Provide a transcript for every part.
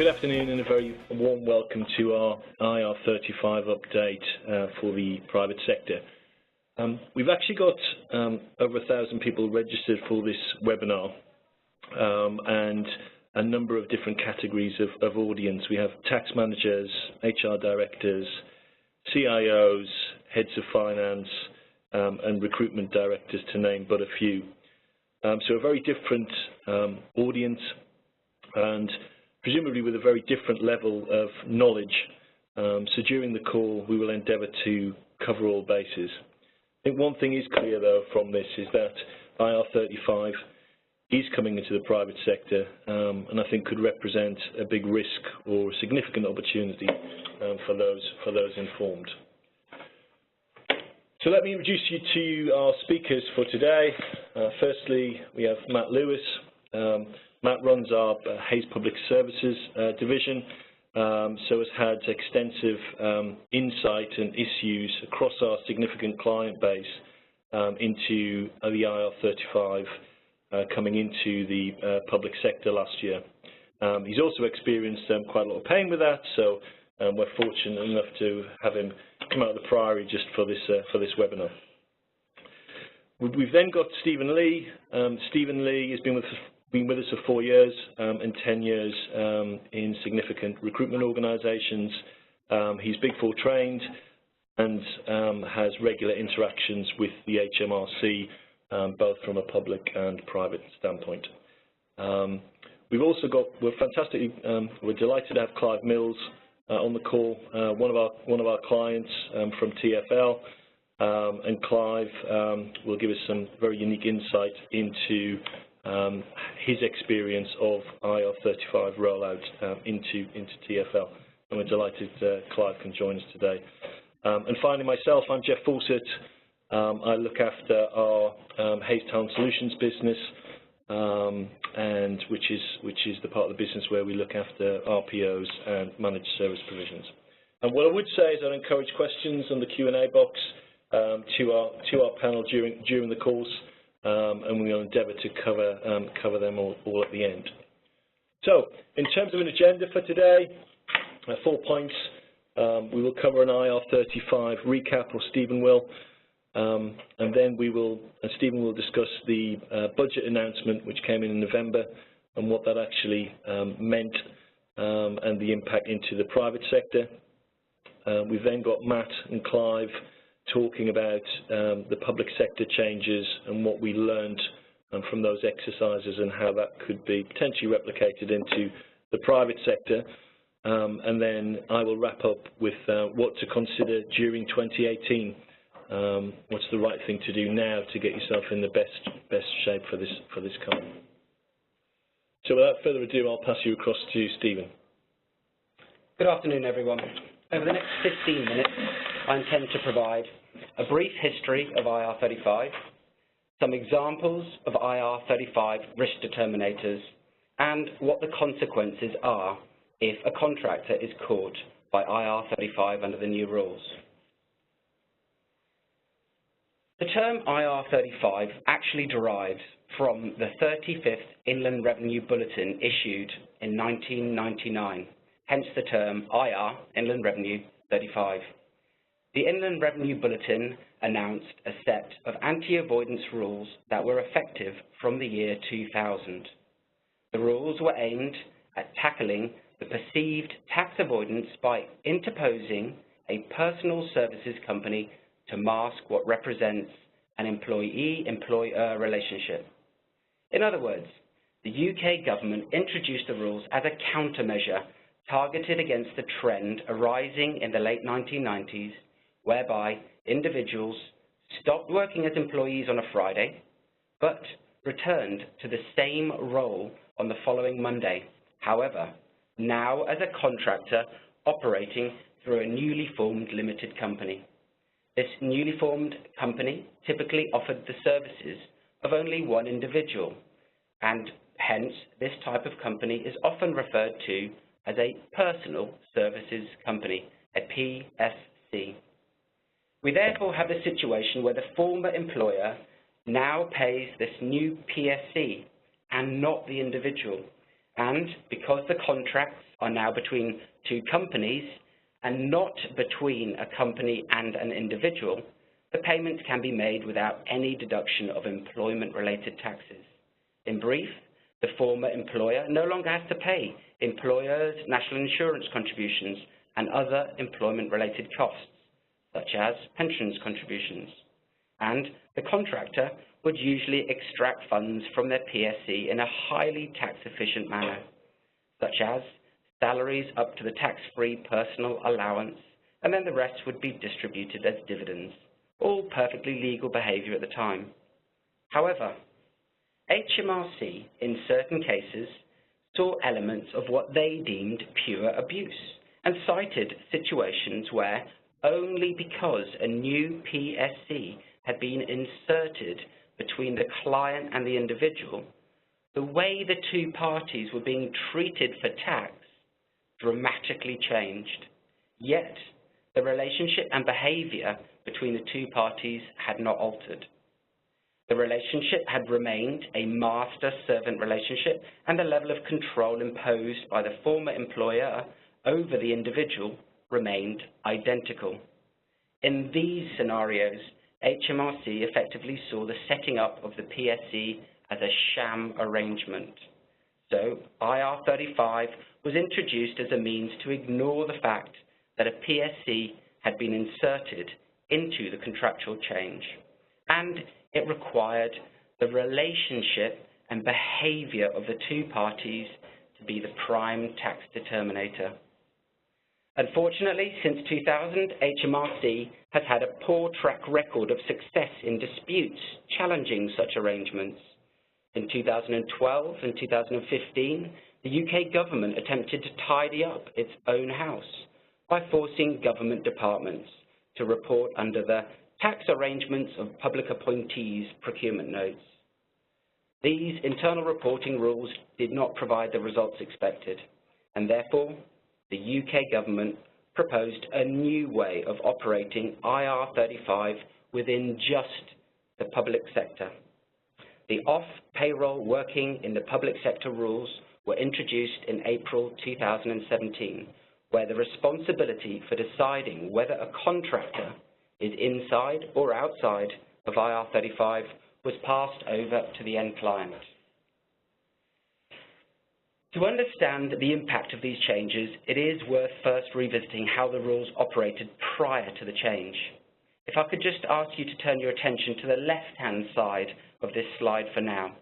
Good afternoon and a very warm welcome to our IR35 update for the private sector. We've actually got over 1,000 people registered for this webinar and a number of different categories of audience. We have tax managers, HR directors, CIOs, heads of finance and recruitment directors, to name but a few. So a very different audience, and presumably with a very different level of knowledge. So during the call, we will endeavour to cover all bases. I think one thing is clear, though, from this is that IR35 is coming into the private sector, and I think could represent a big risk or a significant opportunity for those informed. So let me introduce you to our speakers for today. Firstly, we have Matt Lewis. Matt runs our Hays Public Services division, so has had extensive insight and issues across our significant client base into the IR35 coming into the public sector last year. He's also experienced quite a lot of pain with that, so we're fortunate enough to have him come out of the Priory just for this webinar. We've then got Stephen Lee. Stephen Lee has been with us for 4 years and 10 years in significant recruitment organisations. He's Big Four trained and has regular interactions with the HMRC, both from a public and private standpoint. We've also got, we're delighted to have Clive Mills on the call, one of our clients from TfL, and Clive will give us some very unique insight into his experience of IR35 rollout into TfL, and we're delighted Clive can join us today. And finally, myself, I'm Jeff Fawcett. I look after our Hays Talent Solutions business, and which is the part of the business where we look after RPOs and managed service provisions. And what I would say is I'd encourage questions on the Q&A box to our panel during the course. And we will endeavour to cover them all at the end. So, in terms of an agenda for today, 4 points. We will cover an IR35 recap, or Stephen will, and then Stephen will discuss the budget announcement which came in November and what that actually meant and the impact into the private sector. We've then got Matt and Clive talking about the public sector changes and what we learned from those exercises and how that could be potentially replicated into the private sector. And then I will wrap up with what to consider during 2018. What's the right thing to do now to get yourself in the best shape for this coming. So without further ado, I'll pass you across to Stephen. Good afternoon, everyone. Over the next 15 minutes, I intend to provide a brief history of IR35, some examples of IR35 risk determinators, and what the consequences are if a contractor is caught by IR35 under the new rules. The term IR35 actually derives from the 35th Inland Revenue Bulletin issued in 1999, hence the term IR, Inland Revenue 35. The Inland Revenue Bulletin announced a set of anti-avoidance rules that were effective from the year 2000. The rules were aimed at tackling the perceived tax avoidance by interposing a personal services company to mask what represents an employee-employer relationship. In other words, the UK government introduced the rules as a countermeasure targeted against the trend arising in the late 1990s, whereby individuals stopped working as employees on a Friday, but returned to the same role on the following Monday, however, now as a contractor operating through a newly formed limited company. This newly formed company typically offered the services of only one individual, and hence this type of company is often referred to as a personal services company, a PSC. We therefore have a situation where the former employer now pays this new PSC and not the individual, And because the contracts are now between two companies and not between a company and an individual, the payments can be made without any deduction of employment-related taxes. In brief, the former employer no longer has to pay employers' national insurance contributions and other employment-related costs, such as pensions contributions. And the contractor would usually extract funds from their PSC in a highly tax-efficient manner, such as salaries up to the tax-free personal allowance, and then the rest would be distributed as dividends, all perfectly legal behavior at the time. However, HMRC, in certain cases, saw elements of what they deemed pure abuse and cited situations where only because a new PSC had been inserted between the client and the individual, the way the two parties were being treated for tax dramatically changed. Yet, the relationship and behavior between the two parties had not altered. The relationship had remained a master-servant relationship, and the level of control imposed by the former employer over the individual remained identical. In these scenarios, HMRC effectively saw the setting up of the PSC as a sham arrangement. So IR35 was introduced as a means to ignore the fact that a PSC had been inserted into the contractual change, and it required the relationship and behavior of the two parties to be the prime tax determinator. Unfortunately, since 2000, HMRC has had a poor track record of success in disputes challenging such arrangements. In 2012 and 2015, the UK government attempted to tidy up its own house by forcing government departments to report under the Tax Arrangements of Public Appointees procurement notes. These internal reporting rules did not provide the results expected, and therefore the UK government proposed a new way of operating IR35 within just the public sector. The off-payroll working in the public sector rules were introduced in April 2017, where the responsibility for deciding whether a contractor is inside or outside of IR35 was passed over to the end client. To understand the impact of these changes, it is worth first revisiting how the rules operated prior to the change. If I could just ask you to turn your attention to the left-hand side of this slide for now.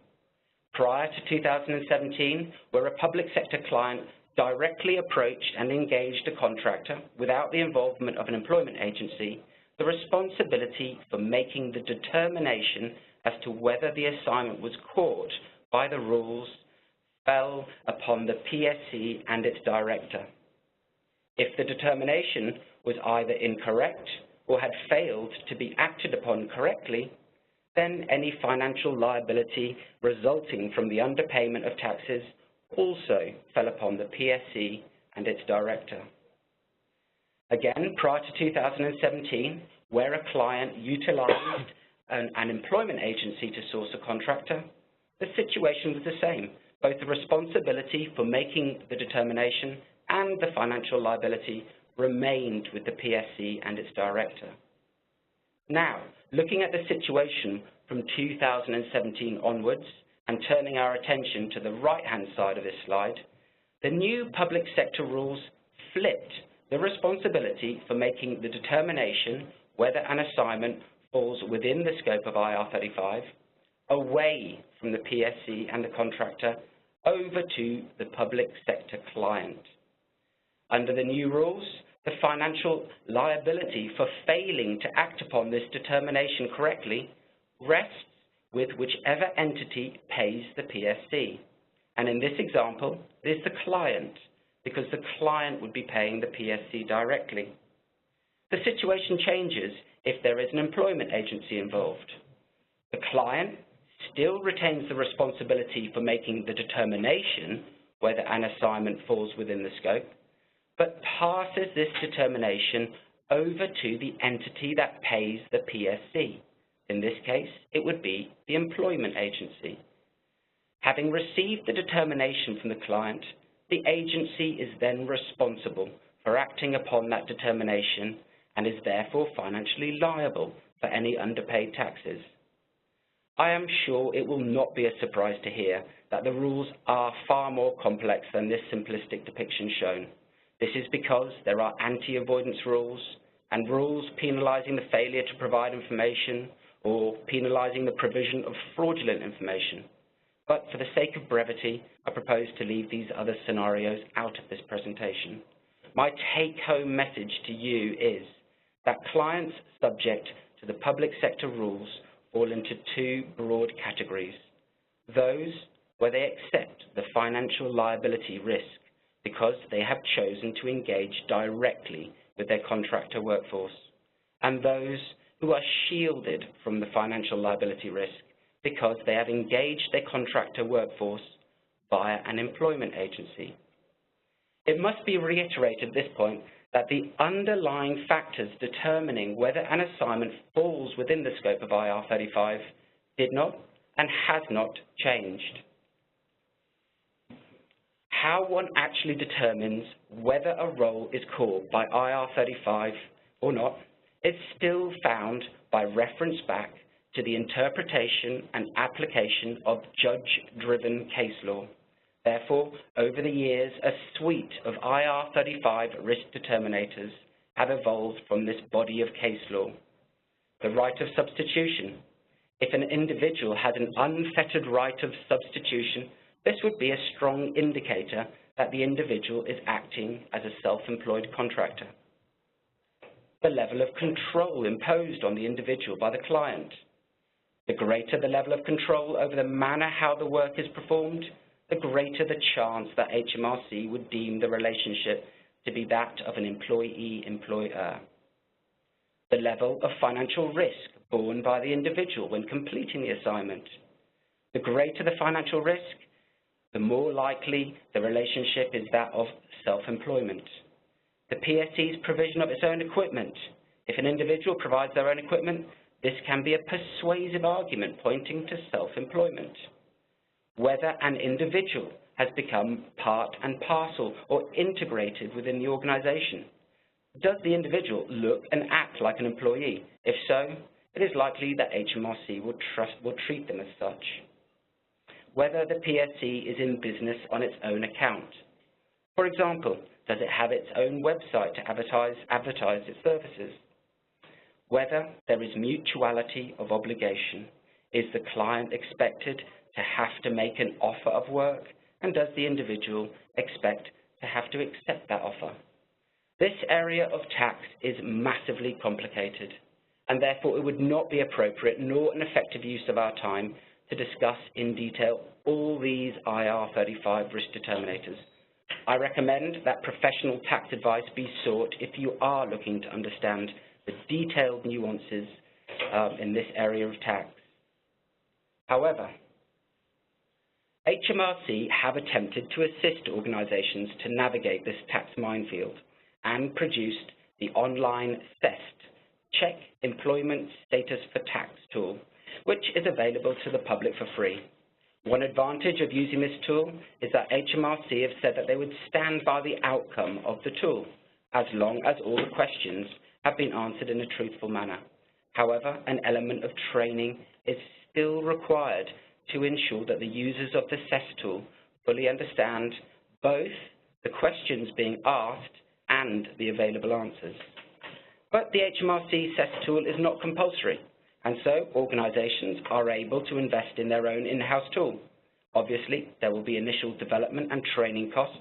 Prior to 2017, where a public sector client directly approached and engaged a contractor without the involvement of an employment agency, the responsibility for making the determination as to whether the assignment was caught by the rules fell upon the PSC and its director. If the determination was either incorrect or had failed to be acted upon correctly, then any financial liability resulting from the underpayment of taxes also fell upon the PSC and its director. Again, prior to 2017, where a client utilized an employment agency to source a contractor, the situation was the same. Both the responsibility for making the determination and the financial liability remained with the PSC and its director. Now, looking at the situation from 2017 onwards and turning our attention to the right-hand side of this slide, the new public sector rules flipped the responsibility for making the determination whether an assignment falls within the scope of IR35 away from the PSC and the contractor over to the public sector client. Under the new rules, the financial liability for failing to act upon this determination correctly rests with whichever entity pays the PSC. And in this example, it is the client, because the client would be paying the PSC directly. The situation changes if there is an employment agency involved. The client still retains the responsibility for making the determination whether an assignment falls within the scope, but passes this determination over to the entity that pays the PSC. In this case, it would be the employment agency. Having received the determination from the client, the agency is then responsible for acting upon that determination and is therefore financially liable for any underpaid taxes. I am sure it will not be a surprise to hear that the rules are far more complex than this simplistic depiction shown. This is because there are anti-avoidance rules and rules penalising the failure to provide information or penalising the provision of fraudulent information. But for the sake of brevity, I propose to leave these other scenarios out of this presentation. My take-home message to you is that clients subject to the public sector rules fall into two broad categories. Those where they accept the financial liability risk because they have chosen to engage directly with their contractor workforce, and those who are shielded from the financial liability risk because they have engaged their contractor workforce via an employment agency. It must be reiterated at this point that the underlying factors determining whether an assignment falls within the scope of IR35 did not and has not changed. How one actually determines whether a role is caught by IR35 or not is still found by reference back to the interpretation and application of judge-driven case law. Therefore, over the years, a suite of IR35 risk determinators have evolved from this body of case law. The right of substitution. If an individual has an unfettered right of substitution, this would be a strong indicator that the individual is acting as a self-employed contractor. The level of control imposed on the individual by the client. The greater the level of control over the manner how the work is performed, the greater the chance that HMRC would deem the relationship to be that of an employee-employer. The level of financial risk borne by the individual when completing the assignment. The greater the financial risk, the more likely the relationship is that of self-employment. The PSC's provision of its own equipment. If an individual provides their own equipment, this can be a persuasive argument pointing to self-employment. Whether an individual has become part and parcel or integrated within the organisation. Does the individual look and act like an employee? If so, it is likely that HMRC will treat them as such. Whether the PSC is in business on its own account. For example, does it have its own website to advertise its services? Whether there is mutuality of obligation. Is the client expected to have to make an offer of work, and does the individual expect to have to accept that offer? This area of tax is massively complicated, and therefore it would not be appropriate nor an effective use of our time to discuss in detail all these IR35 risk determinators. I recommend that professional tax advice be sought if you are looking to understand the detailed nuances in this area of tax. However, HMRC have attempted to assist organisations to navigate this tax minefield and produced the online CEST, Check Employment Status for Tax tool, which is available to the public for free. One advantage of using this tool is that HMRC have said that they would stand by the outcome of the tool, as long as all the questions have been answered in a truthful manner. However, an element of training is still required to ensure that the users of the CEST tool fully understand both the questions being asked and the available answers. But the HMRC CEST tool is not compulsory, and so organisations are able to invest in their own in-house tool. Obviously, there will be initial development and training costs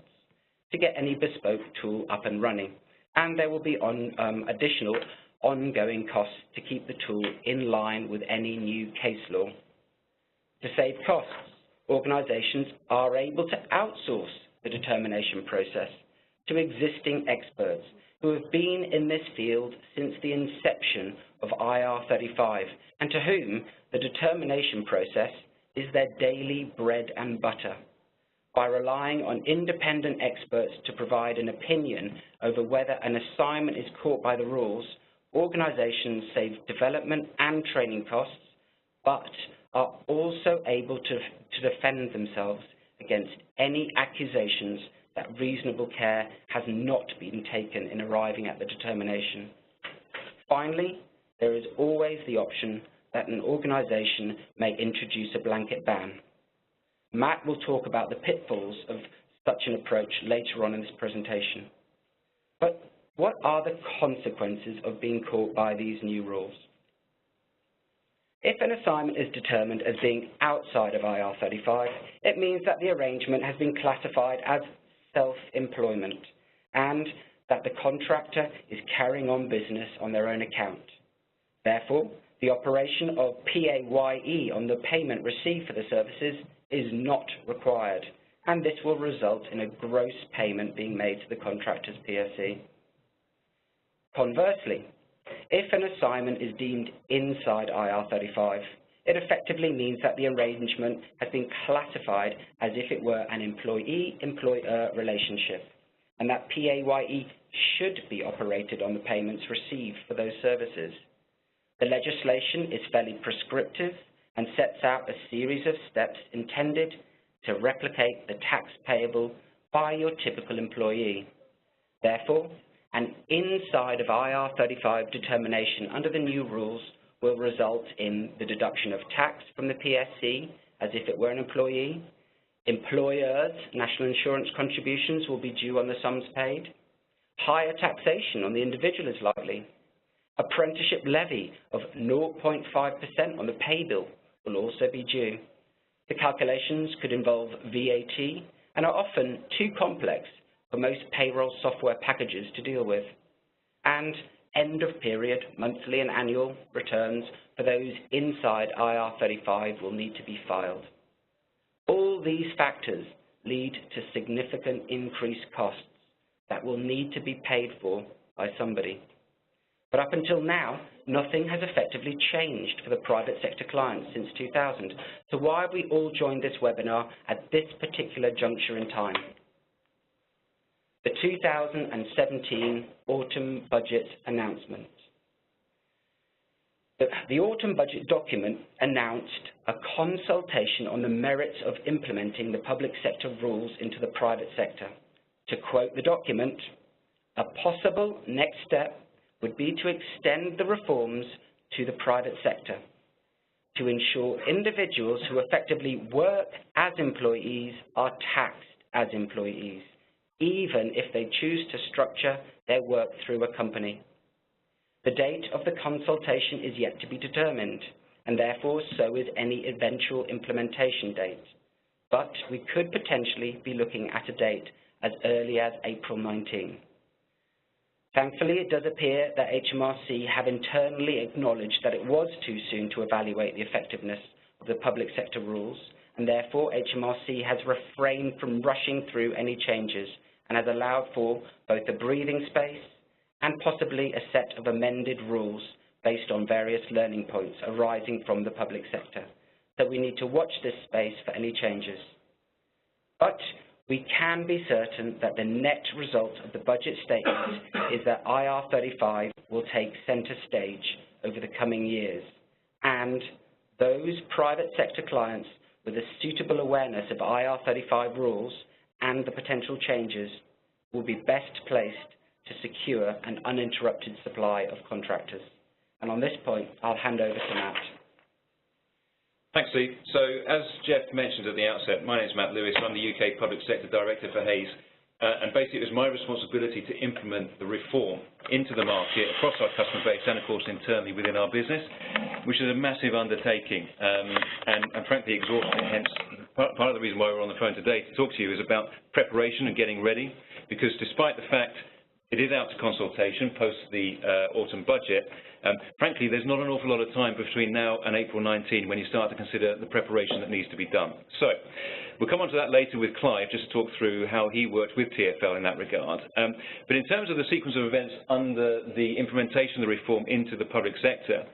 to get any bespoke tool up and running, and there will be additional ongoing costs to keep the tool in line with any new case law. To save costs, organisations are able to outsource the determination process to existing experts who have been in this field since the inception of IR35 and to whom the determination process is their daily bread and butter. By relying on independent experts to provide an opinion over whether an assignment is caught by the rules, organisations save development and training costs, but are also able to defend themselves against any accusations that reasonable care has not been taken in arriving at the determination. Finally, there is always the option that an organisation may introduce a blanket ban. Matt will talk about the pitfalls of such an approach later on in this presentation. But what are the consequences of being caught by these new rules? If an assignment is determined as being outside of IR35, it means that the arrangement has been classified as self-employment and that the contractor is carrying on business on their own account. Therefore, the operation of PAYE on the payment received for the services is not required, and this will result in a gross payment being made to the contractor's PSE. Conversely, if an assignment is deemed inside IR35, it effectively means that the arrangement has been classified as if it were an employee-employer relationship, and that PAYE should be operated on the payments received for those services. The legislation is fairly prescriptive and sets out a series of steps intended to replicate the tax payable by your typical employee. Therefore, an inside of IR35 determination under the new rules will result in the deduction of tax from the PSE as if it were an employee. Employers' national insurance contributions will be due on the sums paid. Higher taxation on the individual is likely. Apprenticeship levy of 0.5% on the pay bill will also be due. The calculations could involve VAT and are often too complex for most payroll software packages to deal with. And end-of-period, monthly and annual returns for those inside IR35 will need to be filed. All these factors lead to significant increased costs that will need to be paid for by somebody. But up until now, nothing has effectively changed for the private sector clients since 2000. So why have we all joined this webinar at this particular juncture in time? The 2017 Autumn Budget Announcement. The Autumn Budget document announced a consultation on the merits of implementing the public sector rules into the private sector. To quote the document, a possible next step would be to extend the reforms to the private sector to ensure individuals who effectively work as employees are taxed as employees, even if they choose to structure their work through a company. The date of the consultation is yet to be determined, and therefore so is any eventual implementation date. But we could potentially be looking at a date as early as April 19. Thankfully, it does appear that HMRC have internally acknowledged that it was too soon to evaluate the effectiveness of the public sector rules, and therefore HMRC has refrained from rushing through any changes and has allowed for both a breathing space and possibly a set of amended rules based on various learning points arising from the public sector. So we need to watch this space for any changes. But we can be certain that the net result of the budget statement is that IR35 will take centre stage over the coming years, and those private sector clients with a suitable awareness of IR35 rules and the potential changes will be best placed to secure an uninterrupted supply of contractors. And on this point, I'll hand over to Matt. Thanks, Steve. So, as Jeff mentioned at the outset, my name is Matt Lewis. I'm the UK Public Sector Director for Hays, and basically it was my responsibility to implement the reform into the market across our customer base and, of course, internally within our business, which is a massive undertaking and frankly exhausting. Hence, part of the reason why we're on the phone today to talk to you is about preparation and getting ready, because despite the fact it is out to consultation post the autumn budget, frankly, there's not an awful lot of time between now and April 19 when you start to consider the preparation that needs to be done. So we'll come on to that later with Clive, just to talk through how he worked with TfL in that regard. But in terms of the sequence of events under the implementation of the reform into the public sector,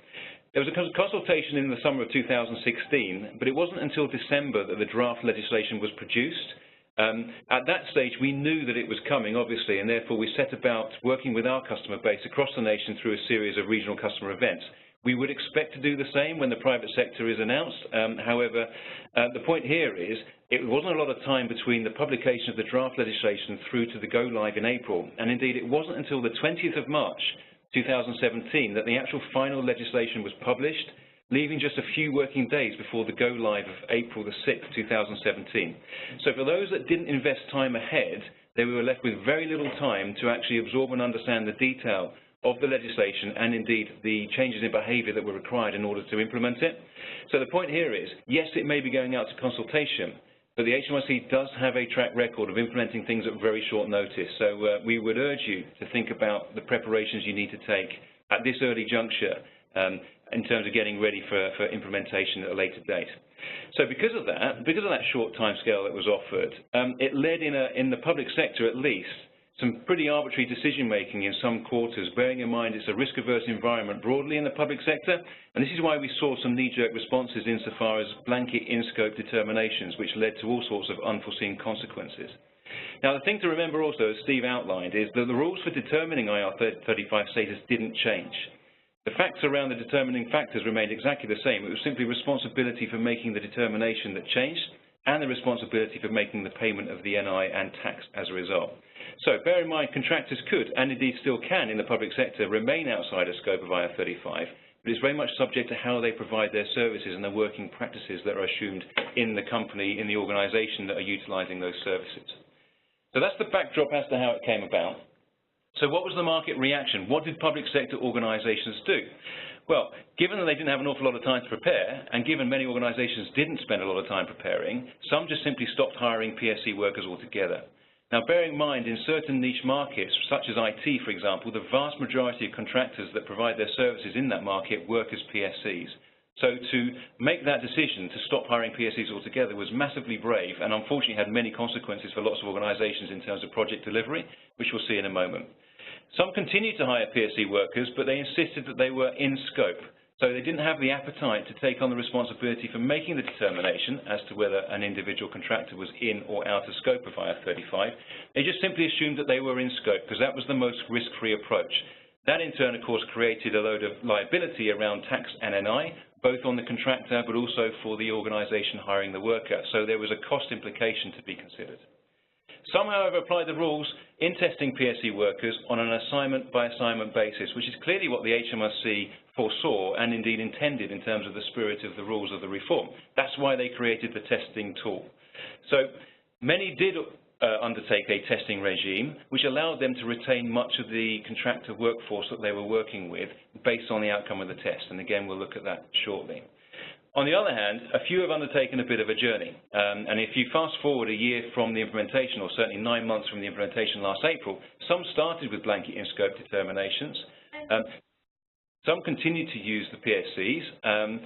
there was a consultation in the summer of 2016, but it wasn't until December that the draft legislation was produced. At that stage, we knew that it was coming, obviously, and therefore we set about working with our customer base across the nation through a series of regional customer events, We would expect to do the same when the private sector is announced. However, the point here is it wasn't a lot of time between the publication of the draft legislation through to the go live in April. And indeed, it wasn't until the 20th of March 2017 that the actual final legislation was published, leaving just a few working days before the go live of April the 6th, 2017. So for those that didn't invest time ahead, they were left with very little time to actually absorb and understand the detail of the legislation and indeed the changes in behaviour that were required in order to implement it. So the point here is, yes, it may be going out to consultation, but the HMRC does have a track record of implementing things at very short notice. So we would urge you to think about the preparations you need to take at this early juncture in terms of getting ready for implementation at a later date. So because of that short time scale that was offered, it led in the public sector at least some pretty arbitrary decision-making in some quarters, bearing in mind it's a risk-averse environment broadly in the public sector, and this is why we saw some knee-jerk responses insofar as blanket in-scope determinations, which led to all sorts of unforeseen consequences. Now, the thing to remember also, as Steve outlined, is that the rules for determining IR35 status didn't change. The facts around the determining factors remained exactly the same. It was simply responsibility for making the determination that changed, and the responsibility for making the payment of the NI and tax as a result. So bear in mind, contractors could, and indeed still can in the public sector, remain outside the scope of IR35, but it's very much subject to how they provide their services and the working practices that are assumed in the company, in the organisation that are utilising those services. So that's the backdrop as to how it came about. So what was the market reaction? What did public sector organisations do? Well, given that they didn't have an awful lot of time to prepare, and given many organisations didn't spend a lot of time preparing, some just simply stopped hiring PSC workers altogether. Now, bearing in mind, in certain niche markets, such as IT, for example, the vast majority of contractors that provide their services in that market work as PSCs. So to make that decision to stop hiring PSCs altogether was massively brave and unfortunately had many consequences for lots of organisations in terms of project delivery, which we'll see in a moment. Some continued to hire PSC workers, but they insisted that they were in scope. So they didn't have the appetite to take on the responsibility for making the determination as to whether an individual contractor was in or out of scope of IR35. They just simply assumed that they were in scope because that was the most risk-free approach. That in turn, of course, created a load of liability around tax and NI, both on the contractor but also for the organisation hiring the worker. So there was a cost implication to be considered. Some, however, applied the rules in testing PSC workers on an assignment-by-assignment basis, which is clearly what the HMRC foresaw and indeed intended in terms of the spirit of the rules of the reform. That's why they created the testing tool. So many did undertake a testing regime, which allowed them to retain much of the contractor workforce that they were working with based on the outcome of the test. And again, we'll look at that shortly. On the other hand, a few have undertaken a bit of a journey. And if you fast forward a year from the implementation, or certainly 9 months from the implementation last April, some started with blanket in-scope determinations. Some continued to use the PSCs,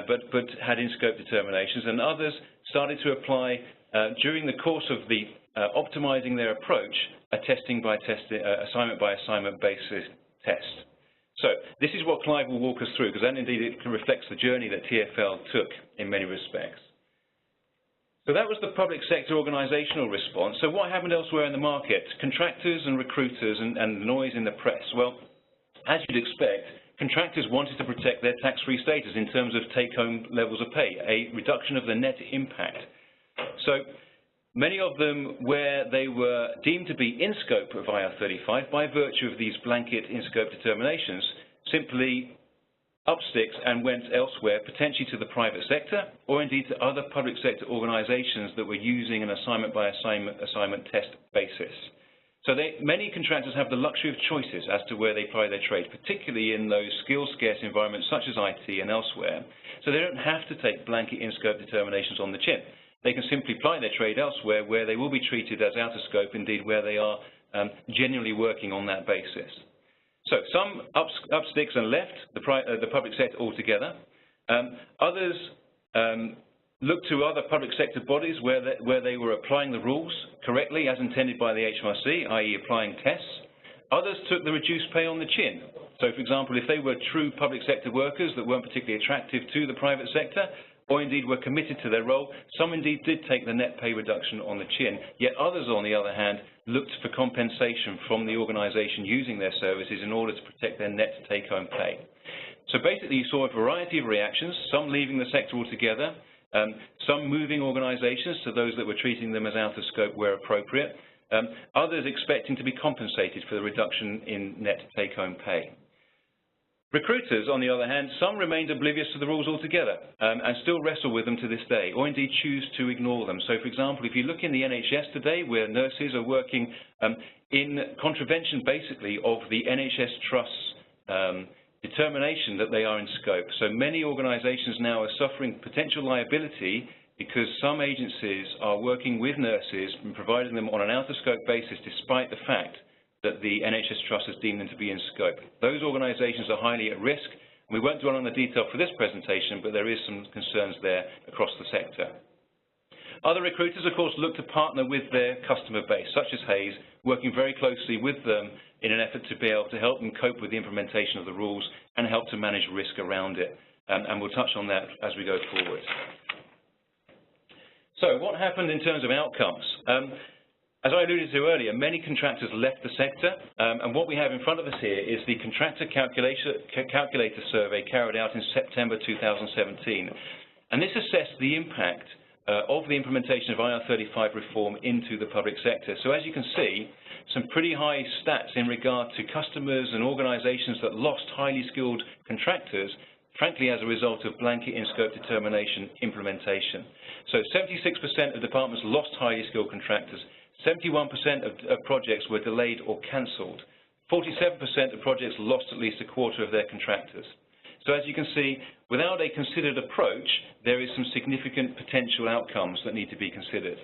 but had in-scope determinations, and others started to apply, during the course of the optimizing their approach, a assignment-by-assignment basis test. So this is what Clive will walk us through, because that indeed it reflects the journey that TfL took in many respects. So that was the public sector organisational response. So what happened elsewhere in the market? Contractors and recruiters and noise in the press. Well, as you'd expect, contractors wanted to protect their tax-free status in terms of take-home levels of pay, a reduction of the net impact. So many of them, where they were deemed to be in scope of IR35 by virtue of these blanket in-scope determinations, simply up sticks and went elsewhere, potentially to the private sector or indeed to other public sector organisations that were using an assignment test basis. So many contractors have the luxury of choices as to where they apply their trade, particularly in those skill-scarce environments such as IT and elsewhere. So they don't have to take blanket in-scope determinations on the chin. They can simply apply their trade elsewhere where they will be treated as out of scope, indeed where they are genuinely working on that basis. So some up sticks and left the public sector altogether. Others looked to other public sector bodies where they were applying the rules correctly as intended by the HMRC, i.e. applying tests. Others took the reduced pay on the chin. So, for example, if they were true public sector workers that weren't particularly attractive to the private sector, or indeed were committed to their role, some indeed did take the net pay reduction on the chin, yet others, on the other hand, looked for compensation from the organisation using their services in order to protect their net take-home pay. So basically you saw a variety of reactions, some leaving the sector altogether, some moving organisations to those that were treating them as out of scope where appropriate, others expecting to be compensated for the reduction in net take-home pay. Recruiters, on the other hand, some remained oblivious to the rules altogether and still wrestle with them to this day, or indeed choose to ignore them. So, for example, if you look in the NHS today, where nurses are working in contravention, basically, of the NHS Trust's determination that they are in scope. So many organisations now are suffering potential liability because some agencies are working with nurses and providing them on an out-of-scope basis despite the fact that the NHS Trust has deemed them to be in scope. Those organisations are highly at risk. We won't dwell on the detail for this presentation, but there is some concerns there across the sector. Other recruiters, of course, look to partner with their customer base, such as Hays, working very closely with them in an effort to be able to help them cope with the implementation of the rules and help to manage risk around it. And we'll touch on that as we go forward. So what happened in terms of outcomes? As I alluded to earlier, many contractors left the sector, and what we have in front of us here is the contractor calculator survey carried out in September 2017. And this assessed the impact of the implementation of IR35 reform into the public sector. So as you can see, some pretty high stats in regard to customers and organisations that lost highly skilled contractors, frankly as a result of blanket in-scope determination implementation. So 76% of departments lost highly skilled contractors, 71% of projects were delayed or cancelled, 47% of projects lost at least a quarter of their contractors. So as you can see, without a considered approach, there is some significant potential outcomes that need to be considered.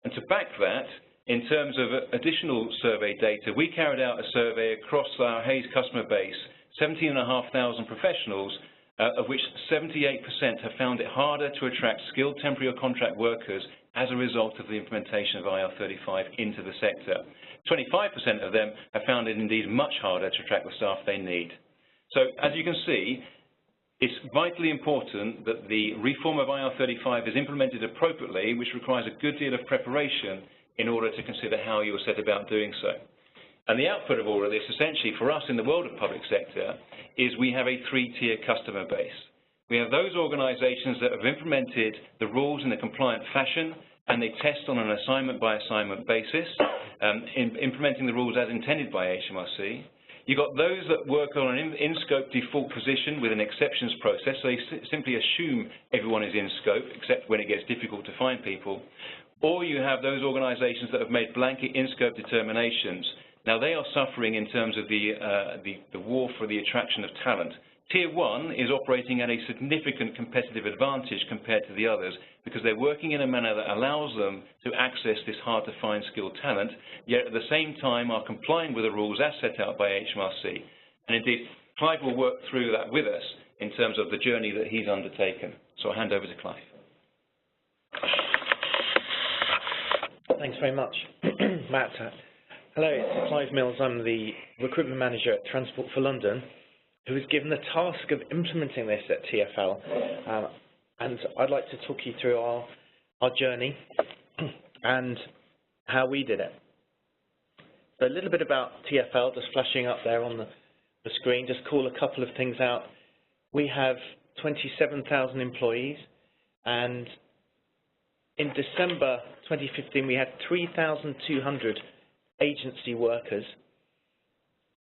And to back that, in terms of additional survey data, we carried out a survey across our Hays customer base, 17,500 professionals, of which 78% have found it harder to attract skilled temporary or contract workers as a result of the implementation of IR35 into the sector. 25% of them have found it indeed much harder to attract the staff they need. So as you can see, it's vitally important that the reform of IR35 is implemented appropriately, which requires a good deal of preparation in order to consider how you will set about doing so. And the output of all of this, essentially, for us in the world of public sector, is we have a three-tier customer base. We have those organisations that have implemented the rules in a compliant fashion, and they test on an assignment-by-assignment basis, implementing the rules as intended by HMRC. You've got those that work on an in-scope default position with an exceptions process, so they simply assume everyone is in scope, except when it gets difficult to find people. Or you have those organisations that have made blanket in-scope determinations. Now, they are suffering in terms of the war for the attraction of talent. Tier 1 is operating at a significant competitive advantage compared to the others because they're working in a manner that allows them to access this hard-to-find skilled talent, yet at the same time are complying with the rules as set out by HMRC. And indeed, Clive will work through that with us in terms of the journey that he's undertaken. So I'll hand over to Clive. Thanks very much, Matt. Hello, it's Clive Mills. I'm the recruitment manager at Transport for London, who was given the task of implementing this at TfL. And I'd like to talk you through our journey and how we did it. So a little bit about TfL, just flashing up there on the screen, just call a couple of things out. We have 27,000 employees, and in December 2015, we had 3,200 agency workers,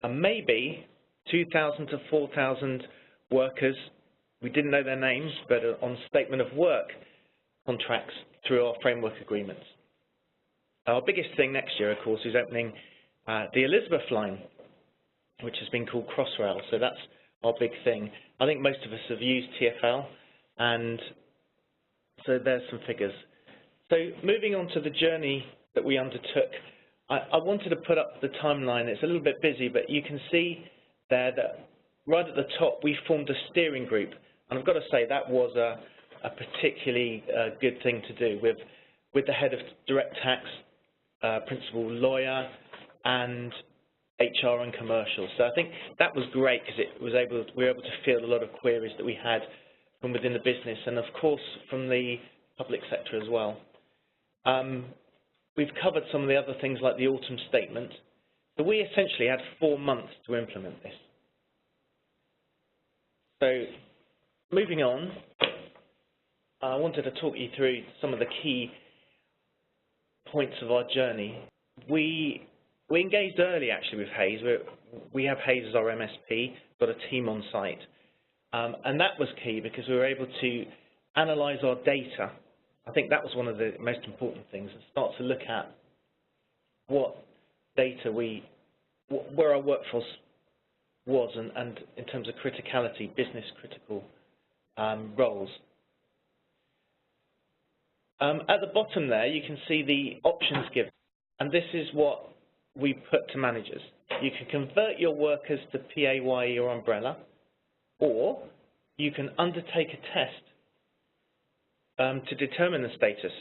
and maybe 2,000 to 4,000 workers, we didn't know their names, but on statement of work contracts through our framework agreements. Our biggest thing next year, of course, is opening the Elizabeth line, which has been called Crossrail, so that's our big thing. I think most of us have used TfL, and so there's some figures. So moving on to the journey that we undertook, I wanted to put up the timeline. It's a little bit busy, but you can see there that right at the top we formed a steering group, and I've got to say that was a particularly good thing to do with the head of direct tax, principal lawyer, and HR and commercial. So I think that was great because we were able to field a lot of queries that we had from within the business, and of course from the public sector as well. We've covered some of the other things like the autumn statement. So we essentially had 4 months to implement this. So moving on, I wanted to talk you through some of the key points of our journey. We engaged early actually with Hays. We have Hays as our MSP, got a team on site. And that was key because we were able to analyse our data. I think that was one of the most important things, and start to look at what data where our workforce was, and in terms of criticality, business critical roles. At the bottom there, you can see the options given, and this is what we put to managers. You can convert your workers to PAYE or umbrella, or you can undertake a test to determine the status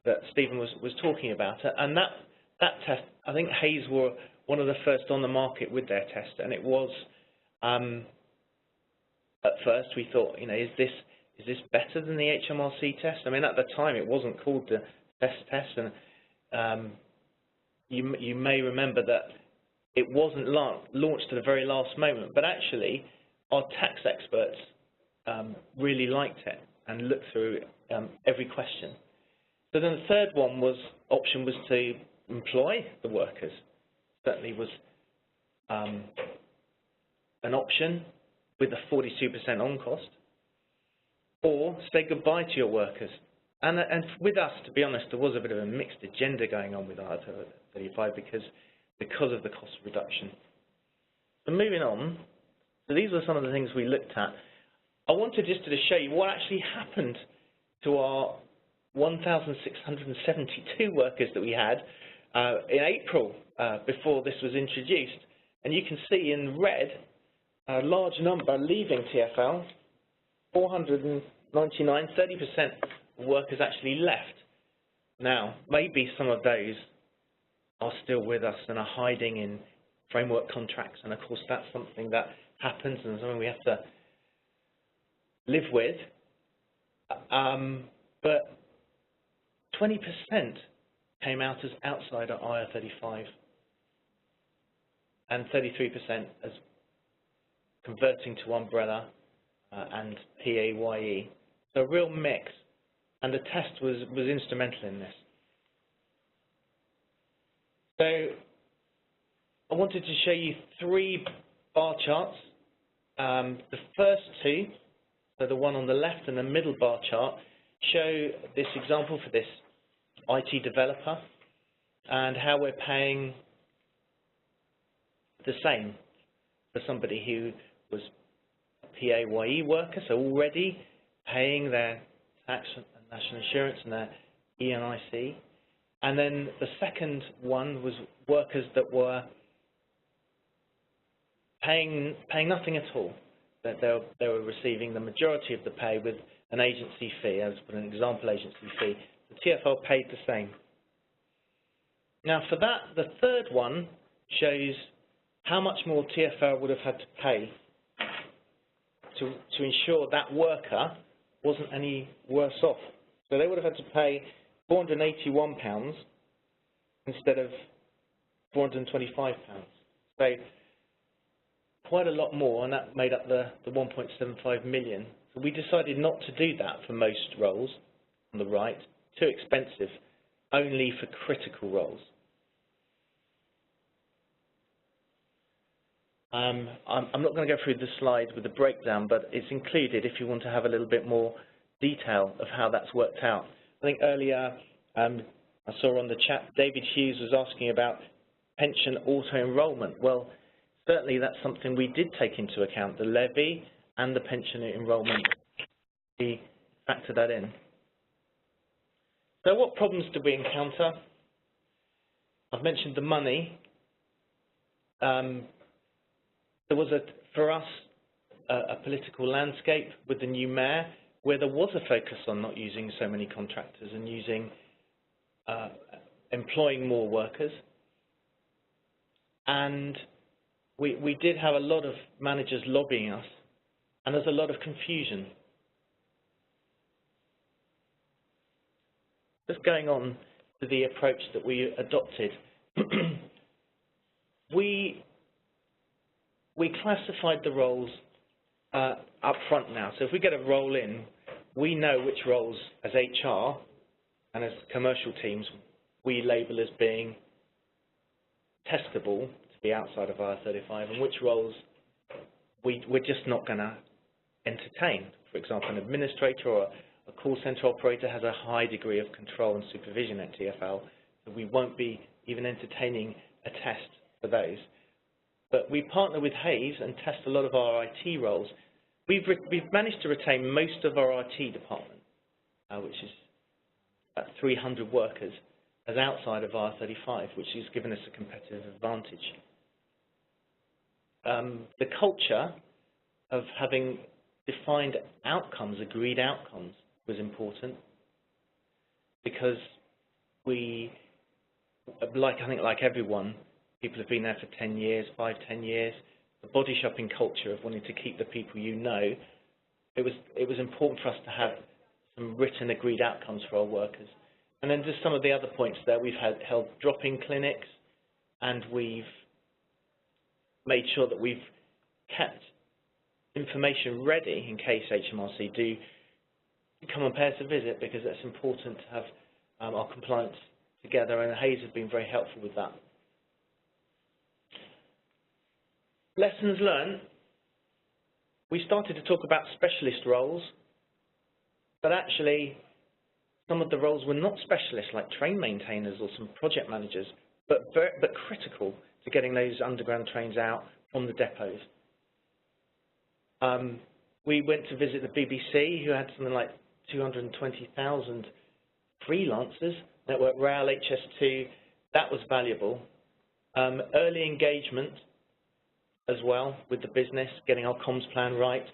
that Stephen was talking about. And that test, I think Hays were one of the first on the market with their test, and it was, at first we thought, you know, is this better than the HMRC test? I mean, at the time it wasn't called the test, and you may remember that it wasn't launched at the very last moment, but actually our tax experts really liked it and looked through every question. So then the third option was to employ the workers. Certainly was an option with a 42% on cost, or say goodbye to your workers. And with us, to be honest, there was a bit of a mixed agenda going on with IR35 because of the cost reduction. So moving on, so these were some of the things we looked at. I wanted just to show you what actually happened to our 1,672 workers that we had in April before this was introduced. And you can see in red a large number leaving TfL, 499, 30% of workers actually left. Now, maybe some of those are still with us and are hiding in framework contracts, and of course that's something that happens and something we have to live with. But 20% came out as outside of IR35, and 33% as converting to umbrella and PAYE. So a real mix, and the test was instrumental in this. So I wanted to show you 3 bar charts. The first 2, so the one on the left and the middle bar chart, show this example for this IT developer and how we're paying the same for somebody who was a PAYE worker, so already paying their tax and national insurance and their ENIC. And then the second one was workers that were paying nothing at all, that they were receiving the majority of the pay with an agency fee, as for an example agency fee. The TfL paid the same. Now for that, the third one shows how much more TfL would have had to pay to ensure that worker wasn't any worse off. So they would have had to pay £481 instead of £425. So quite a lot more, and that made up the 1.75 million. So we decided not to do that for most roles on the right, too expensive, only for critical roles. I'm not going to go through the slide with the breakdown, but it's included if you want to have a little bit more detail of how that's worked out. I think earlier I saw on the chat David Hughes was asking about pension auto-enrolment. Well, certainly that's something we did take into account, the levy and the pension enrolment. We factor that in. So what problems did we encounter? I've mentioned the money. There was, for us, a political landscape with the new mayor where there was a focus on not using so many contractors and using, employing more workers. And we did have a lot of managers lobbying us, and there's a lot of confusion. Just going on to the approach that we adopted. We classified the roles up front now. So if we get a role in, we know which roles as HR and as commercial teams we label as being testable to be outside of IR35 and which roles we're just not going to entertain. For example, an administrator or a call center operator has a high degree of control and supervision at TfL, so we won't be even entertaining a test for those. But we partner with Hays and test a lot of our IT roles. We've managed to retain most of our IT department, which is about 300 workers, as outside of IR35, which has given us a competitive advantage. The culture of having defined outcomes, agreed outcomes, was important because we, I think like everyone, people have been there for 10 years, 5, 10 years. The body shopping culture of wanting to keep the people you know, it was important for us to have some written agreed outcomes for our workers. And then just some of the other points there, we've held drop-in clinics, and we've made sure that we've kept information ready in case HMRC do come and pay us a visit, because that's important to have our compliance together, and Hays has been very helpful with that. Lessons learned. We started to talk about specialist roles, but actually some of the roles were not specialists, like train maintainers or some project managers, but critical to getting those underground trains out from the depots. We went to visit the BBC, who had something like 220,000 freelancers, Network Rail, HS2. That was valuable. Early engagement as well with the business, getting our comms plan right.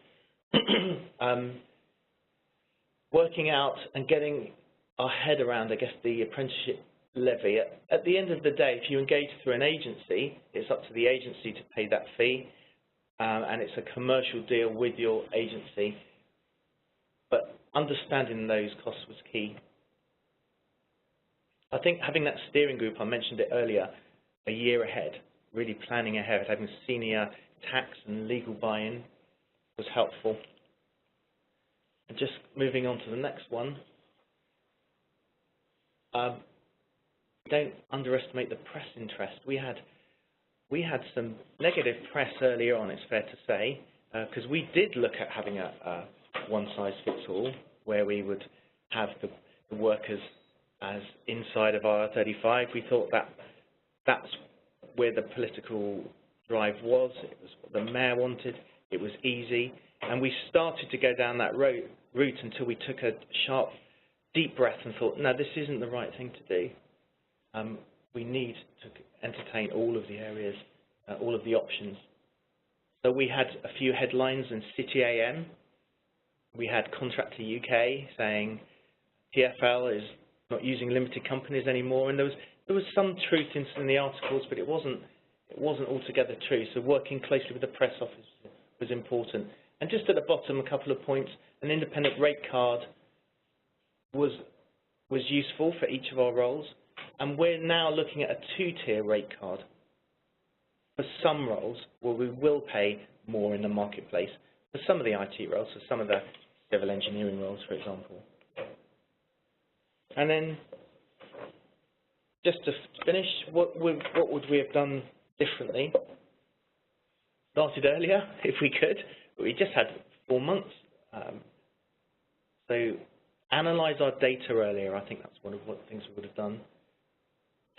Working out and getting our head around, I guess, the apprenticeship levy. At the end of the day, if you engage through an agency, it's up to the agency to pay that fee, and it's a commercial deal with your agency. But understanding those costs was key. I think having that steering group, I mentioned it earlier, a year ahead, really planning ahead, having senior tax and legal buy-in was helpful. And just moving on to the next one. Don't underestimate the press interest. We had some negative press earlier on, it's fair to say, because we did look at having a one-size-fits-all, where we would have the workers as inside of IR35. We thought that's where the political drive was. It was what the mayor wanted. It was easy. And we started to go down that route until we took a sharp, deep breath and thought, no, this isn't the right thing to do. We need to entertain all of the areas, all of the options. So we had a few headlines in City AM. We had Contractor UK saying TfL is not using limited companies anymore, and there was some truth in the articles, but it wasn't altogether true. So working closely with the press office was important. And just at the bottom, a couple of points. An independent rate card was useful for each of our roles, and we're now looking at a 2-tier rate card for some roles where we will pay more in the marketplace. For some of the IT roles, for some of the civil engineering roles, for example. And then, just to finish, what would we have done differently? Started earlier, if we could, but we just had 4 months. So analyze our data earlier. I think that's one of what things we would have done.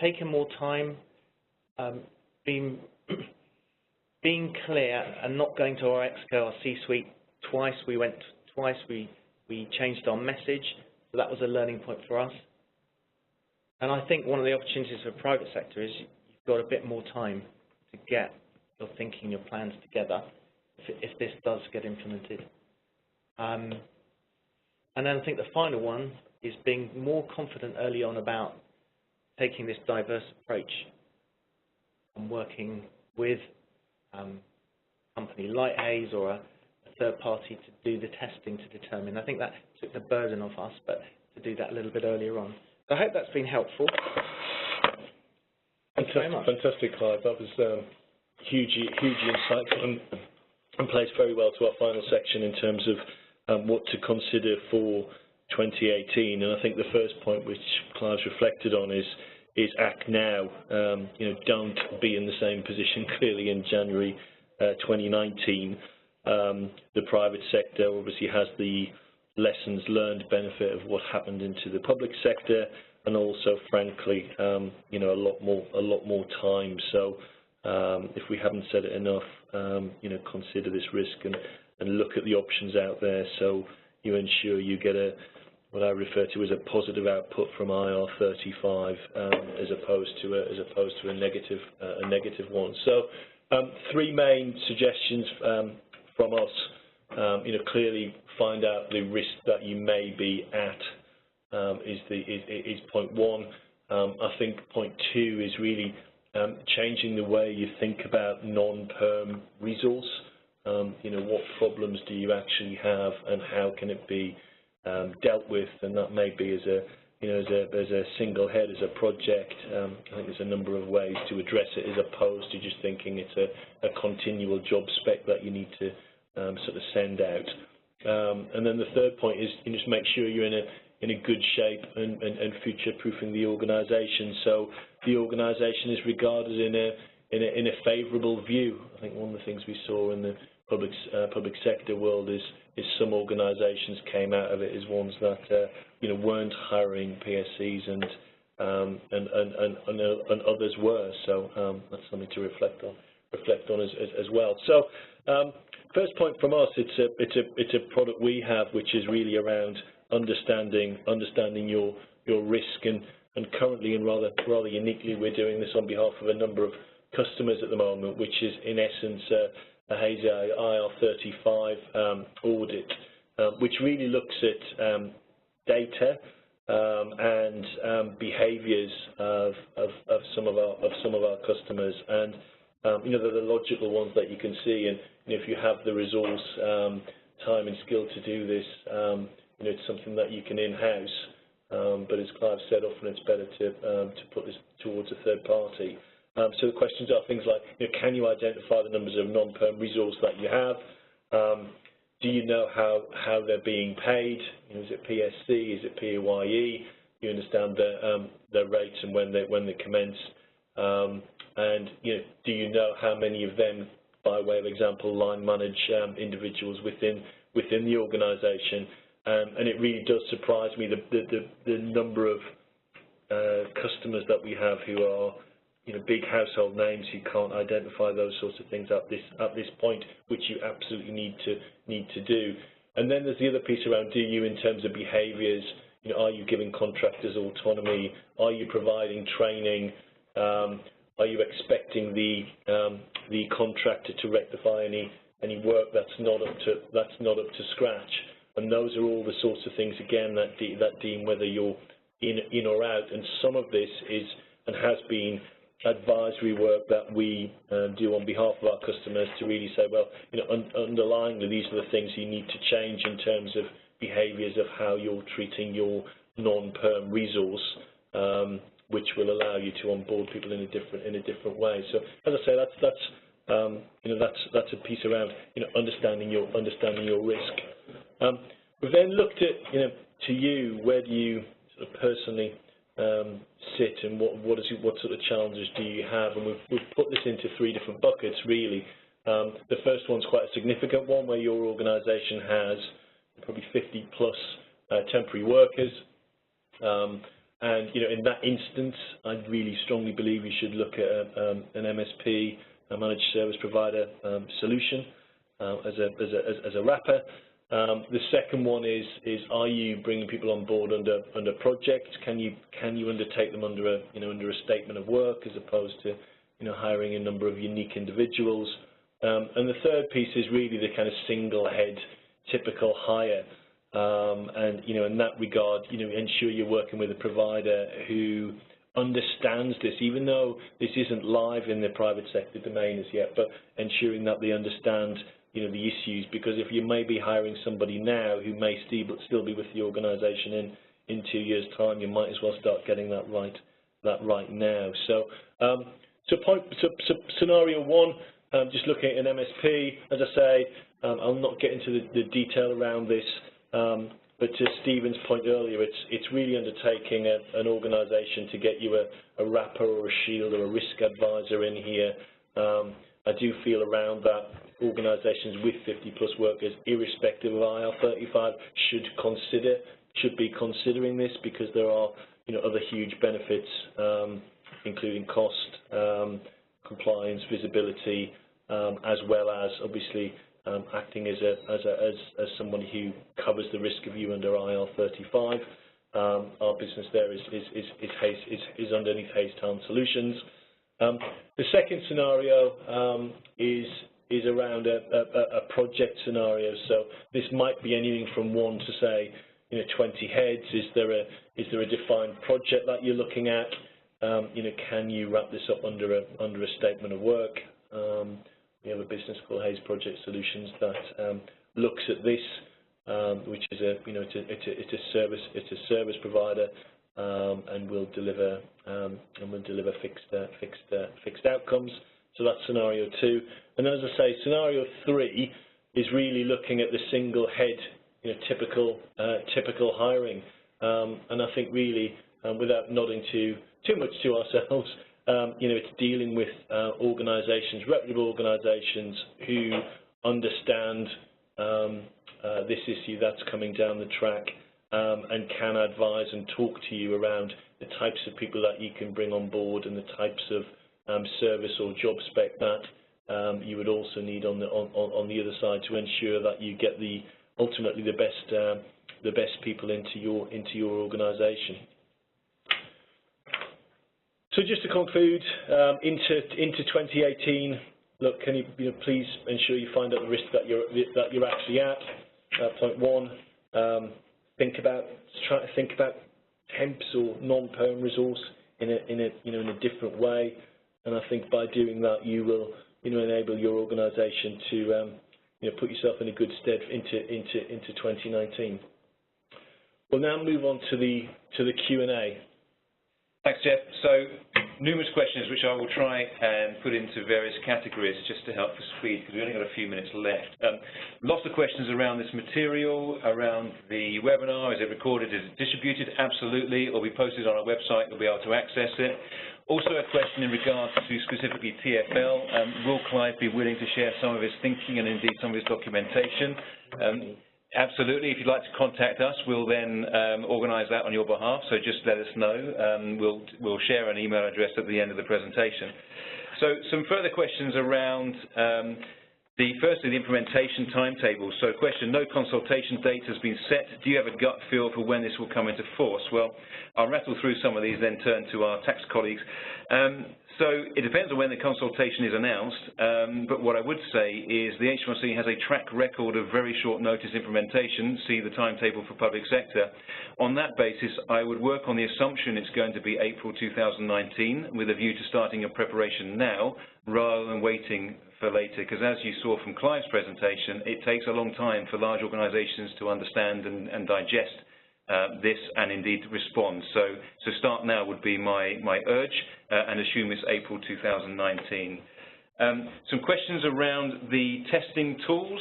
Taken more time, being clear and not going to our exco, our C-suite twice. We changed our message, so that was a learning point for us. And I think one of the opportunities for the private sector is you've got a bit more time to get your thinking, your plans together if this does get implemented. And then I think the final one is being more confident early on about taking this diverse approach and working with a company like Hays or a third party to do the testing to determine. I think that took the burden off us, but to do that a little bit earlier on. So I hope that's been helpful. Fantastic, Clive. That was hugely insightful. and plays very well to our final section in terms of what to consider for 2018. And I think the first point which Clive's reflected on is act now. Don't be in the same position clearly in January 2019. The private sector obviously has the lessons learned benefit of what happened into the public sector, and also, frankly, a lot more time. So, if we haven't said it enough, consider this risk and look at the options out there, so you ensure you get what I refer to as a positive output from IR35, as opposed to a negative one. So, three main suggestions from us. Clearly find out the risk that you may be at is point one. I think point two is really changing the way you think about non-perm resource. What problems do you actually have, and how can it be dealt with? And that may be as a single head, as a project. I think there's a number of ways to address it, as opposed to just thinking it's a continual job spec that you need to sort of send out. And then the third point is just make sure you're in a good shape and future-proofing the organisation. So the organisation is regarded in a favourable view. I think one of the things we saw in the public sector world is some organisations came out of it as ones that weren't hiring PSCs and others were. So that's something to reflect on as well. So first point from us, it's a product we have which is really around understanding your risk, and currently and rather uniquely we're doing this on behalf of a number of customers at the moment, which is in essence a Hays IR35 audit, which really looks at data and behaviours of some of our customers, and they're the logical ones that you can see, and if you have the resource, time and skill to do this, it's something that you can in-house, but as Clive said, often it's better to put this towards a third party. So the questions are things like, can you identify the numbers of non-perm resource that you have? Do you know how they're being paid? Is it PSC? Is it PAYE? You understand their rates and when they commence? And do you know how many of them, by way of example, line manage individuals within the organisation? And it really does surprise me the number of customers that we have who are big household names who can't identify those sorts of things at this point, which you absolutely need to do. And then there's the other piece around, do you, in terms of behaviours, are you giving contractors autonomy? Are you providing training? Are you expecting the contractor to rectify any work that's not up to scratch? And those are all the sorts of things, again, that deem whether you're in or out. And some of this is and has been advisory work that we do on behalf of our customers to really say, well, underlyingly, these are the things you need to change in terms of behaviours of how you're treating your non-perm resource, which will allow you to onboard people in a different way. So, as I say, that's a piece around understanding your risk. We've then looked at to you, where do you sort of personally sit, and what sort of challenges do you have? And we've put this into three different buckets, really. The first one's quite a significant one, where your organisation has probably 50 plus temporary workers, and in that instance, I really strongly believe you should look at an MSP, a managed service provider solution, as a wrapper. The second one is are you bringing people on board under projects? Can you undertake them under a statement of work, as opposed to hiring a number of unique individuals? And the third piece is really the kind of single head typical hire, and in that regard, ensure you're working with a provider who understands this, even though this isn't live in the private sector domain as yet, but ensuring that they understand the issues, because if you may be hiring somebody now who may still be with the organisation in 2 years' time, you might as well start getting that right now. So, scenario one, just looking at an MSP, as I say, I'll not get into the detail around this, but to Stephen's point earlier, it's really undertaking an organisation to get you a wrapper or a shield or a risk advisor in here. I do feel around that organisations with 50-plus workers, irrespective of IR35, should be considering this, because there are other huge benefits, including cost, compliance, visibility, as well as obviously acting as someone who covers the risk of you under IR35. Our business there is underneath Hays Talent Solutions. The second scenario is around a project scenario. So this might be anything from 1 to say 20 heads. Is there a defined project that you're looking at? Can you wrap this up under a statement of work? We have a business called Hays Project Solutions that looks at this, which is it's a service provider, and will deliver fixed outcomes. So that's scenario 2. And then, as I say, scenario 3 is really looking at the single head, typical hiring. And I think really, without nodding too much to ourselves, it's dealing with organisations, reputable organisations who understand this issue that's coming down the track, and can advise and talk to you around the types of people that you can bring on board and the types of service or job spec that you would also need on the other side to ensure that you get ultimately the best people into your organisation. So just to conclude, into 2018, look, can you please ensure you find out the risk that you're actually at. Point 1, try to think about temps or non-perm resource in a different way, and I think by doing that you will enable your organisation to put yourself in a good stead into 2019. We'll now move on to the Q&A. Thanks, Jeff. So, numerous questions which I will try and put into various categories just to help for speed, because we've only got a few minutes left. Lots of questions around this material, around the webinar. Is it recorded? Is it distributed? Absolutely. It'll be posted on our website. You'll be able to access it. Also a question in regards to specifically TfL. Will Clive be willing to share some of his thinking and indeed some of his documentation? Absolutely. If you'd like to contact us, we'll then organise that on your behalf. So just let us know. We'll share an email address at the end of the presentation. So some further questions around firstly the implementation timetable. So question: no consultation date has been set. Do you have a gut feel for when this will come into force? Well, I'll rattle through some of these, then turn to our tax colleagues. So it depends on when the consultation is announced, but what I would say is the HMRC has a track record of very short notice implementation, see the timetable for public sector. On that basis, I would work on the assumption it's going to be April 2019 with a view to starting a preparation now rather than waiting for later, because as you saw from Clive's presentation, it takes a long time for large organisations to understand and digest this and indeed respond. So start now would be my urge, and assume it's April 2019. Some questions around the testing tools.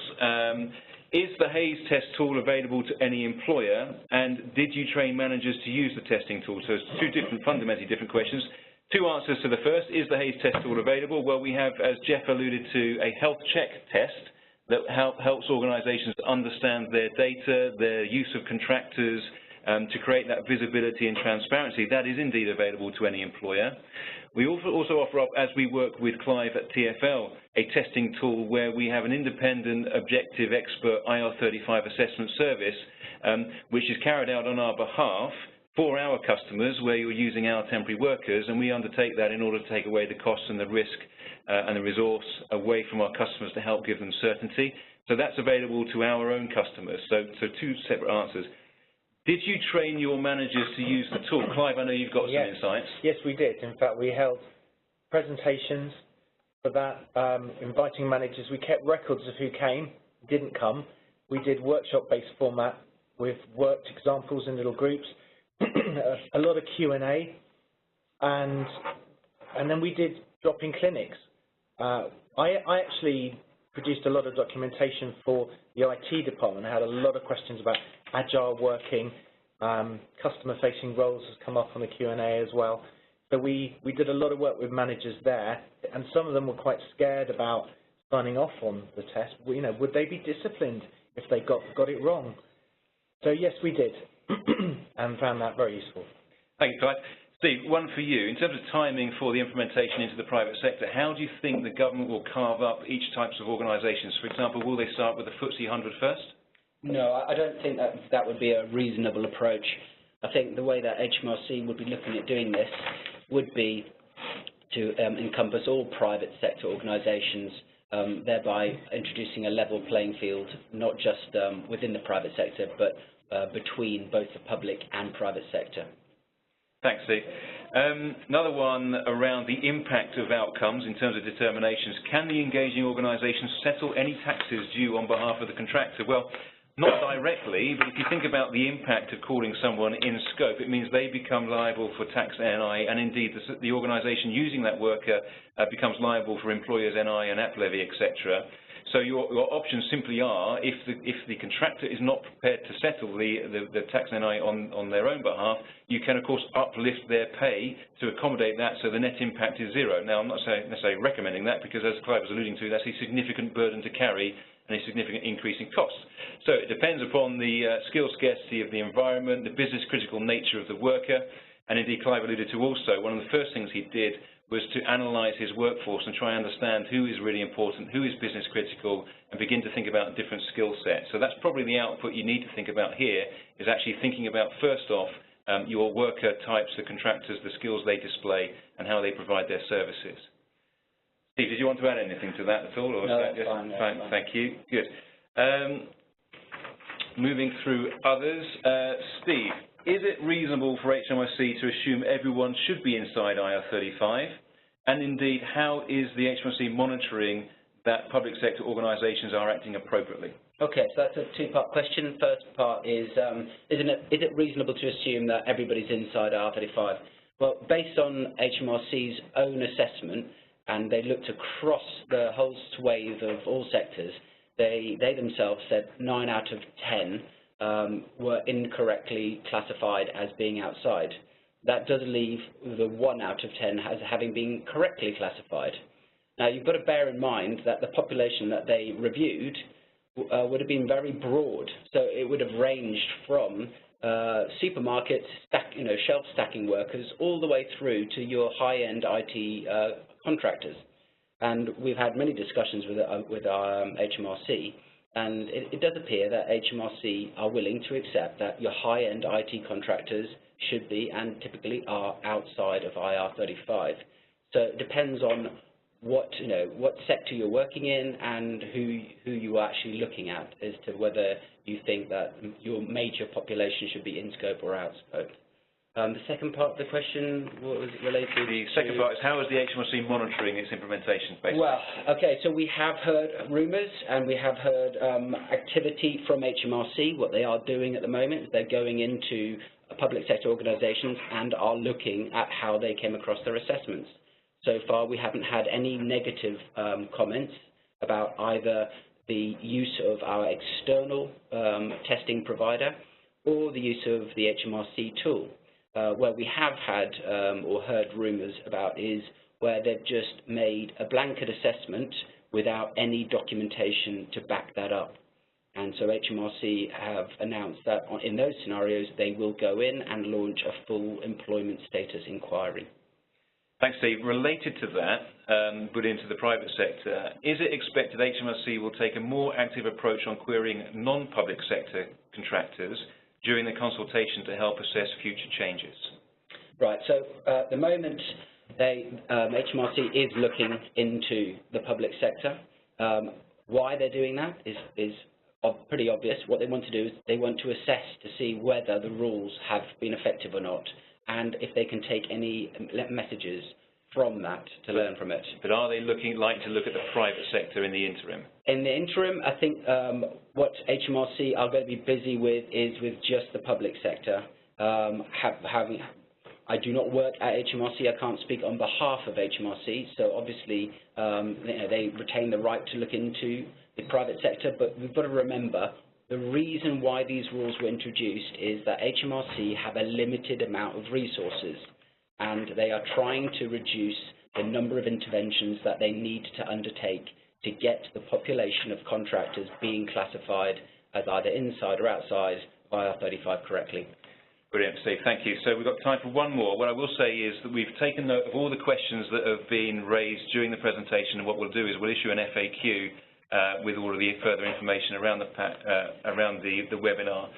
Is the Hays test tool available to any employer, and did you train managers to use the testing tool? So it's two fundamentally different questions. Two answers to the first: is the Hays test tool available? Well, we have, as Jeff alluded to, a health check test that helps organisations understand their data, their use of contractors, to create that visibility and transparency. That is indeed available to any employer. We also offer up, as we work with Clive at TfL, a testing tool where we have an independent, objective, expert IR35 assessment service, which is carried out on our behalf for our customers, where you're using our temporary workers, and we undertake that in order to take away the costs and the risk and the resource away from our customers to help give them certainty. So that's available to our own customers. So two separate answers. Did you train your managers to use the tool? Clive, I know you've got some insights. Yes, we did. In fact, we held presentations for that, inviting managers. We kept records of who came, didn't come. We did workshop-based format with worked examples in little groups, a lot of Q&A, and then we did drop-in clinics. I actually produced a lot of documentation for the IT department. I had a lot of questions about agile working, customer-facing roles has come up on the Q&A as well. So we did a lot of work with managers there, and some of them were quite scared about signing off on the test. You know, would they be disciplined if they got it wrong? So yes, we did, and found that very useful. Thank you, Clive. Steve, one for you. In terms of timing for the implementation into the private sector, how do you think the government will carve up each types of organisations? For example, will they start with the FTSE 100 first? No, I don't think that would be a reasonable approach. I think the way that HMRC would be looking at doing this would be to encompass all private sector organisations, thereby introducing a level playing field, not just within the private sector, but between both the public and private sector. Thanks, Steve. Another one around the impact of outcomes in terms of determinations. Can the engaging organisations settle any taxes due on behalf of the contractor? Well, not directly, but if you think about the impact of calling someone in scope, it means they become liable for tax NI, and indeed the organisation using that worker becomes liable for employers' NI and app levy, etc. So your options simply are, if the contractor is not prepared to settle the tax NI on their own behalf, you can of course uplift their pay to accommodate that, so the net impact is zero. Now, I'm not necessarily recommending that, because as Clive was alluding to, that's a significant burden to carry and a significant increase in costs. So it depends upon the skill scarcity of the environment, the business critical nature of the worker, and indeed Clive alluded to also, one of the first things he did was to analyse his workforce and try and understand who is really important, who is business critical, and begin to think about different skill sets. So that's probably the output you need to think about here, is actually thinking about, first off, your worker types, the contractors, the skills they display, and how they provide their services. Steve, did you want to add anything to that at all? Or no, is that just fine. Thank you. Good. Moving through others. Steve, is it reasonable for HMRC to assume everyone should be inside IR35? And indeed, how is the HMRC monitoring that public sector organisations are acting appropriately? Okay, so that's a two-part question. First part is it reasonable to assume that everybody's inside IR35? Well, based on HMRC's own assessment, and they looked across the whole swathe of all sectors, they themselves said 9 out of 10 were incorrectly classified as being outside. That does leave the 1 out of 10 as having been correctly classified. Now, you've got to bear in mind that the population that they reviewed would have been very broad. So it would have ranged from supermarkets, shelf stacking workers, all the way through to your high-end IT contractors. And we've had many discussions with our HMRC, and it does appear that HMRC are willing to accept that your high-end IT contractors should be, and typically are, outside of IR35. So it depends on what sector you're working in and who you are actually looking at as to whether you think that your major population should be in scope or out scope. The second part of the question, what was it related to? The second part is, how is the HMRC monitoring its implementation, basically? Well, okay, so we have heard rumours and we have heard activity from HMRC. What they are doing at the moment is they're going into public sector organisations and are looking at how they came across their assessments. So far, we haven't had any negative comments about either the use of our external testing provider or the use of the HMRC tool. Where we have had or heard rumours about is where they've just made a blanket assessment without any documentation to back that up. And so HMRC have announced that in those scenarios they will go in and launch a full employment status inquiry. Thanks, Steve. Related to that, but into the private sector, is it expected HMRC will take a more active approach on querying non-public sector contractors during the consultation to help assess future changes? Right, so at the moment, HMRC is looking into the public sector. Why they're doing that is pretty obvious. What they want to do is they want to assess to see whether the rules have been effective or not, and if they can take any messages from that to learn from it. But are they like to look at the private sector in the interim? In the interim, I think what HMRC are going to be busy with is with just the public sector. I do not work at HMRC. I can't speak on behalf of HMRC. So obviously, they retain the right to look into the private sector. But we've got to remember, the reason why these rules were introduced is that HMRC have a limited amount of resources, and they are trying to reduce the number of interventions that they need to undertake to get the population of contractors being classified as either inside or outside IR35 correctly. Brilliant, Steve. Thank you. So we've got time for one more. What I will say is that we've taken note of all the questions that have been raised during the presentation, and what we'll do is we'll issue an FAQ with all of the further information around the webinar.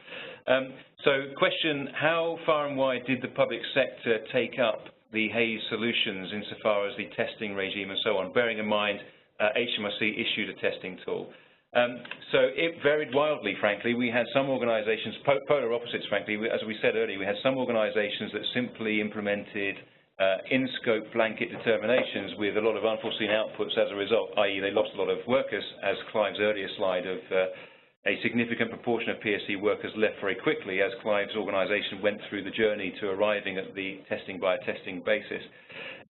So question, how far and wide did the public sector take up the Hayes solutions insofar as the testing regime and so on, bearing in mind HMRC issued a testing tool? So it varied wildly, frankly. We had some organisations, polar opposites, frankly. As we said earlier, we had some organisations that simply implemented in-scope blanket determinations with a lot of unforeseen outputs as a result, i.e. they lost a lot of workers, as Clive's earlier slide of a significant proportion of PSC workers left very quickly as Clive's organisation went through the journey to arriving at the testing by a testing basis.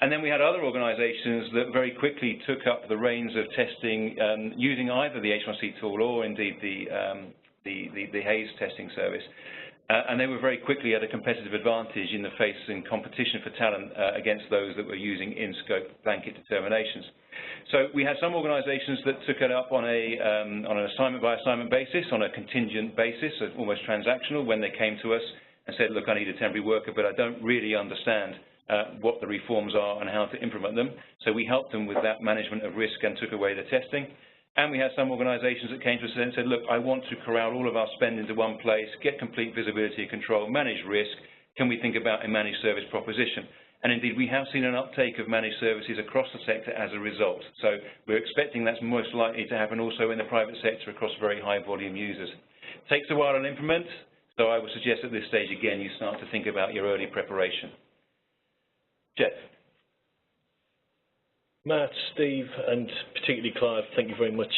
And then we had other organisations that very quickly took up the reins of testing using either the HMRC tool or indeed the Hayes testing service. And they were very quickly at a competitive advantage in the face in competition for talent against those that were using in-scope blanket determinations. So we had some organisations that took it up on an assignment by assignment basis, on a contingent basis, almost transactional, when they came to us and said, look, I need a temporary worker, but I don't really understand what the reforms are and how to implement them. So we helped them with that management of risk and took away the testing. And we had some organisations that came to us and said, look, I want to corral all of our spend into one place, get complete visibility and control, manage risk. Can we think about a managed service proposition? And indeed, we have seen an uptake of managed services across the sector as a result. So we're expecting that's most likely to happen also in the private sector across very high volume users. It takes a while to implement, so I would suggest at this stage, again, you start to think about your early preparation. Jeff. Matt, Steve, and particularly Clive, thank you very much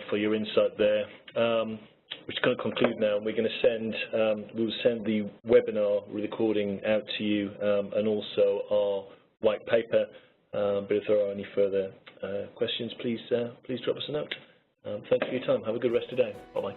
for your insight there. We're just going to conclude now. We're going to we'll send the webinar recording out to you and also our white paper. But if there are any further questions, please drop us a note. Thank you for your time. Have a good rest of the day. Bye-bye.